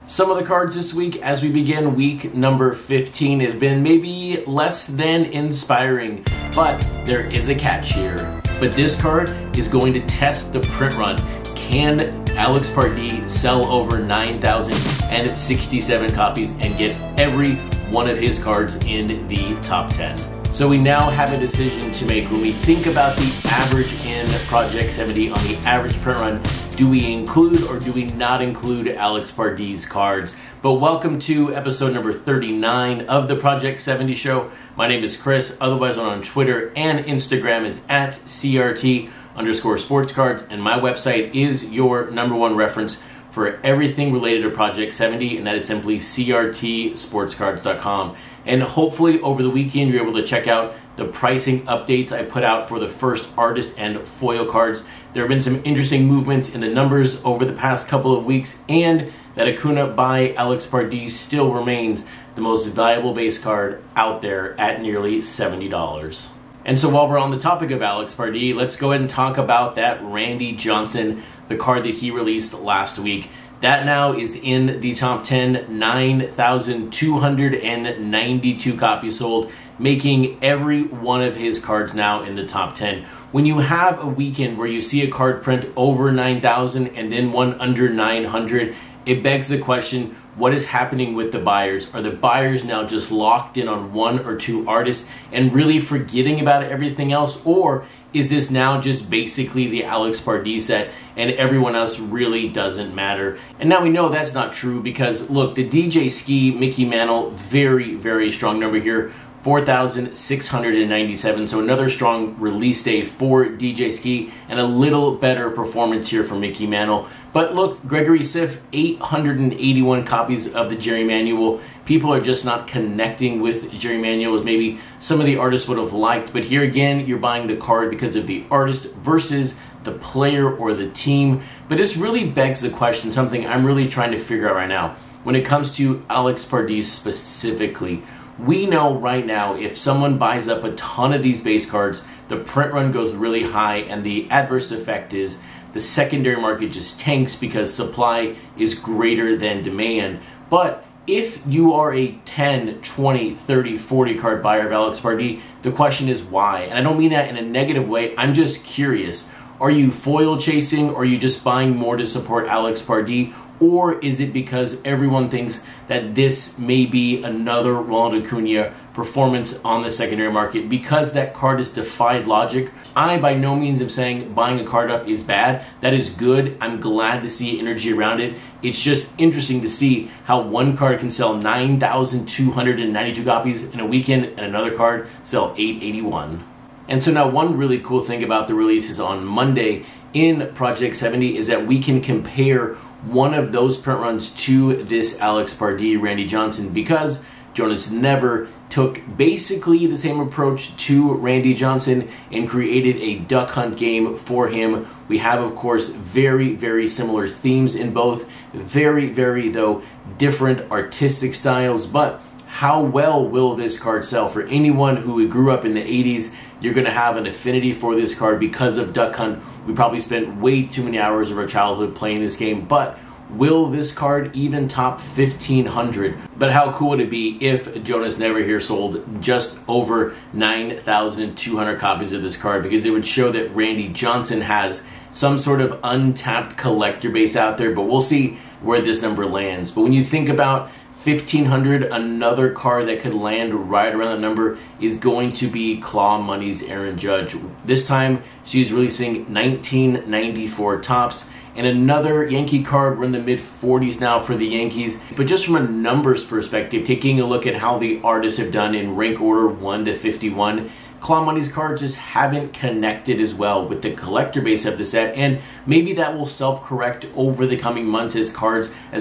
Some of the cards this week, as we begin week number 15, have been maybe less than inspiring, but there is a catch here. But this card is going to test the print run. Can Alex Pardee sell over 9,067 copies and get every one of his cards in the top 10? So we now have a decision to make. When we think about the average in Project 70 on the average print run, do we include or do we not include Alex Pardee's cards? But welcome to episode number 39 of the Project 70 show. My name is Chris, otherwise on Twitter and Instagram is at CRT_Sportscards, and my website is your number one reference for everything related to Project 70, and that is simply CRTSportscards.com. And hopefully over the weekend you're able to check out the pricing updates I put out for the first artist and foil cards. There have been some interesting movements in the numbers over the past couple of weeks, and that Acuna by Alex Pardee still remains the most valuable base card out there at nearly $70. And so while we're on the topic of Alex Pardee, let's go ahead and talk about that Randy Johnson, the card that he released last week. That now is in the top 10, 9,292 copies sold, making every one of his cards now in the top 10. When you have a weekend where you see a card print over 9,000 and then one under 900, it begs the question, what is happening with the buyers? Are the buyers now just locked in on one or two artists and really forgetting about everything else? Or is this now just basically the Alex Pardee set and everyone else really doesn't matter? And now we know that's not true because, look, the DJ Ski Mickey Mantle, very, very strong number here. 4,697, so another strong release day for DJ Ski and a little better performance here for Mickey Mantle. But look, Gregory Siff, 881 copies of the Jerry Manual. People are just not connecting with Jerry Manual as maybe some of the artists would have liked. But here again, you're buying the card because of the artist versus the player or the team. But this really begs the question, something I'm really trying to figure out right now. When it comes to Alex Pardee specifically, we know right now if someone buys up a ton of these base cards, the print run goes really high, and the adverse effect is the secondary market just tanks because supply is greater than demand. But if you are a 10, 20, 30, 40 card buyer of Alex Pardee, the question is why? And I don't mean that in a negative way. I'm just curious. Are you foil chasing, or are you just buying more to support Alex Pardee? Or is it because everyone thinks that this may be another Ronald Acuna performance on the secondary market because that card has defied logic? I by no means am saying buying a card up is bad. That is good. I'm glad to see energy around it. It's just interesting to see how one card can sell 9,292 copies in a weekend and another card sell 881. And so now one really cool thing about the releases on Monday in Project 70 is that we can compare one of those print runs to this Alex Pardee Randy Johnson, because Jonas Never took basically the same approach to Randy Johnson and created a duck hunt game for him. We have, of course, very, very similar themes in both, very, very, though, different artistic styles, but how well will this card sell? For anyone who grew up in the 80s, you're going to have an affinity for this card because of Duck Hunt. We probably spent way too many hours of our childhood playing this game, but will this card even top 1,500? But how cool would it be if Jonas Never here sold just over 9,200 copies of this card? Because it would show that Randy Johnson has some sort of untapped collector base out there, but we'll see where this number lands. But when you think about 1,500, another card that could land right around the number is going to be Claw Money's Aaron Judge. This time, she's releasing 1994 tops. And another Yankee card, we're in the mid-40s now for the Yankees. But just from a numbers perspective, taking a look at how the artists have done in rank order 1 to 51, Claw Money's cards just haven't connected as well with the collector base of the set, and maybe that will self-correct over the coming months as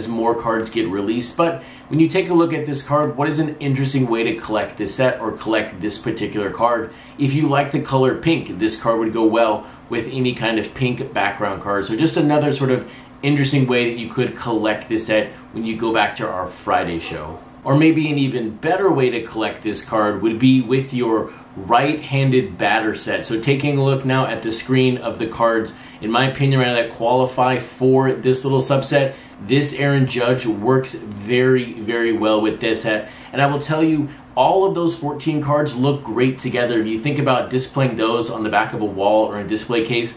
more cards get released. But when you take a look at this card, what is an interesting way to collect this set or collect this particular card? If you like the color pink, this card would go well with any kind of pink background card. So just another sort of interesting way that you could collect this set when you go back to our Friday show. Or maybe an even better way to collect this card would be with your right-handed batter set. So taking a look now at the screen of the cards in my opinion, right now that qualify for this little subset. This Aaron Judge works very, very well with this set. And I will tell you, all of those 14 cards look great together. If you think about displaying those on the back of a wall or a display case,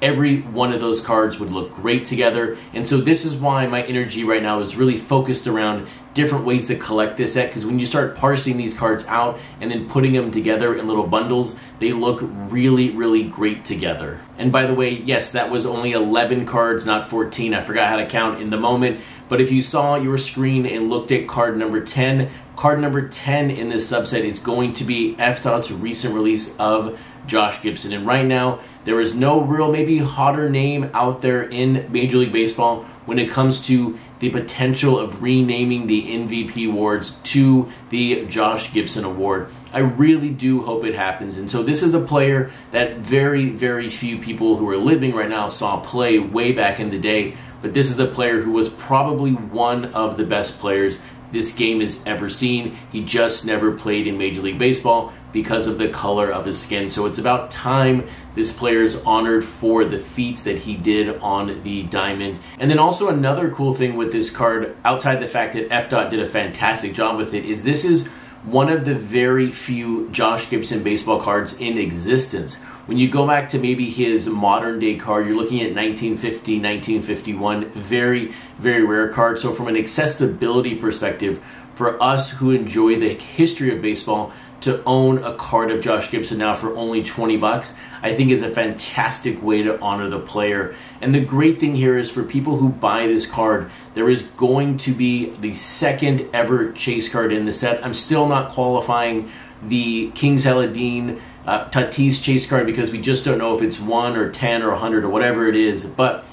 every one of those cards would look great together. And so this is why my energy right now is really focused around different ways to collect this set, because when you start parsing these cards out and then putting them together in little bundles, they look really, really great together. And by the way, yes, that was only 11 cards, not 14. I forgot how to count in the moment. But if you saw your screen and looked at card number 10 in this subset is going to be FDOT's recent release of Josh Gibson. And right now, there is no real maybe hotter name out there in Major League Baseball when it comes to the potential of renaming the MVP awards to the Josh Gibson Award. I really do hope it happens. And so this is a player that very, very few people who are living right now saw play way back in the day. But this is a player who was probably one of the best players this game has ever seen. He just never played in Major League Baseball because of the color of his skin. So it's about time this player is honored for the feats that he did on the diamond. And then also another cool thing with this card, outside the fact that FDOT did a fantastic job with it, is this is one of the very few Josh Gibson baseball cards in existence. When you go back to maybe his modern day card, you're looking at 1950, 1951, very, very rare card. So from an accessibility perspective, for us who enjoy the history of baseball, to own a card of Josh Gibson now for only $20, I think is a fantastic way to honor the player. And the great thing here is for people who buy this card, there is going to be the second ever chase card in the set. I'm still not qualifying the Kings Aladdin Tatis chase card because we just don't know if it's 1 or 10 or 100 or whatever it is. But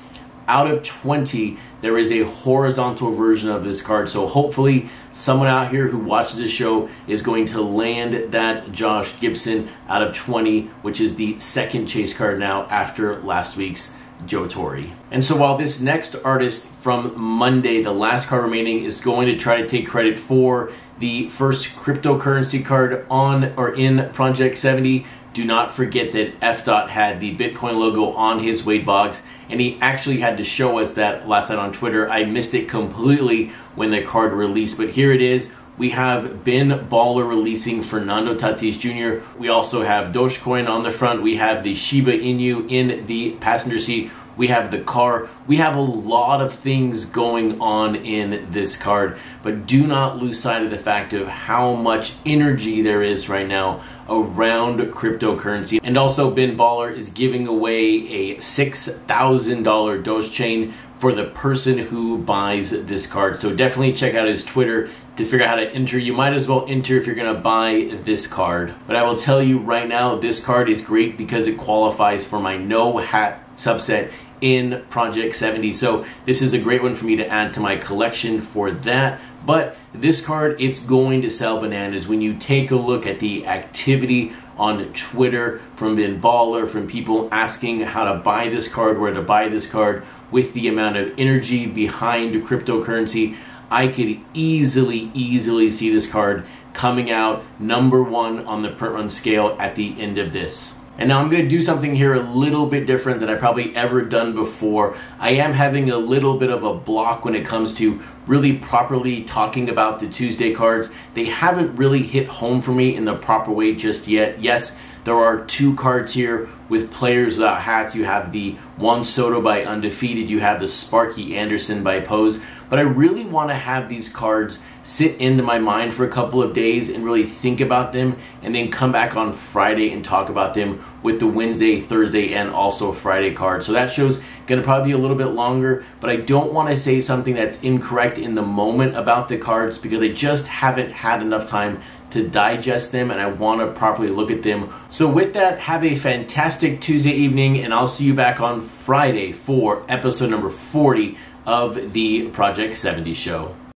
out of 20, there is a horizontal version of this card. So hopefully someone out here who watches this show is going to land that Josh Gibson out of 20, which is the second chase card now after last week's Joe Torre. And so while this next artist from Monday, the last card remaining, is going to try to take credit for the first cryptocurrency card on or in Project 70, do not forget that FDOT had the Bitcoin logo on his Wade box, and he actually had to show us that last night on Twitter. I missed it completely when the card released, but here it is. We have Ben Baller releasing Fernando Tatis Jr. We also have Dogecoin on the front. We have the Shiba Inu in the passenger seat. We have the car. We have a lot of things going on in this card, but do not lose sight of the fact of how much energy there is right now around cryptocurrency. And also Ben Baller is giving away a $6,000 Doge chain for the person who buys this card. So definitely check out his Twitter to figure out how to enter. You might as well enter if you're going to buy this card. But I will tell you right now, this card is great because it qualifies for my no hat subset in Project 70. So this is a great one for me to add to my collection for that. But this card, it's going to sell bananas when you take a look at the activity on Twitter from Ben Baller, from people asking how to buy this card, where to buy this card, with the amount of energy behind cryptocurrency. I could easily see this card coming out #1 on the print run scale at the end of this. And now I'm going to do something here a little bit different than I've probably ever done before. I am having a little bit of a block when it comes to really properly talking about the Tuesday cards. They haven't really hit home for me in the proper way just yet. Yes, there are 2 cards here with players without hats. You have the Juan Soto by Undefeated. You have the Sparky Anderson by Pose. But I really want to have these cards sit into my mind for a couple of days and really think about them, and then come back on Friday and talk about them with the Wednesday, Thursday, and also Friday cards. So that show's going to probably be a little bit longer, but I don't want to say something that's incorrect in the moment about the cards because I just haven't had enough time to digest them, and I want to properly look at them. So with that, have a fantastic Tuesday evening, and I'll see you back on Friday for episode number 40 of the Project 70 show.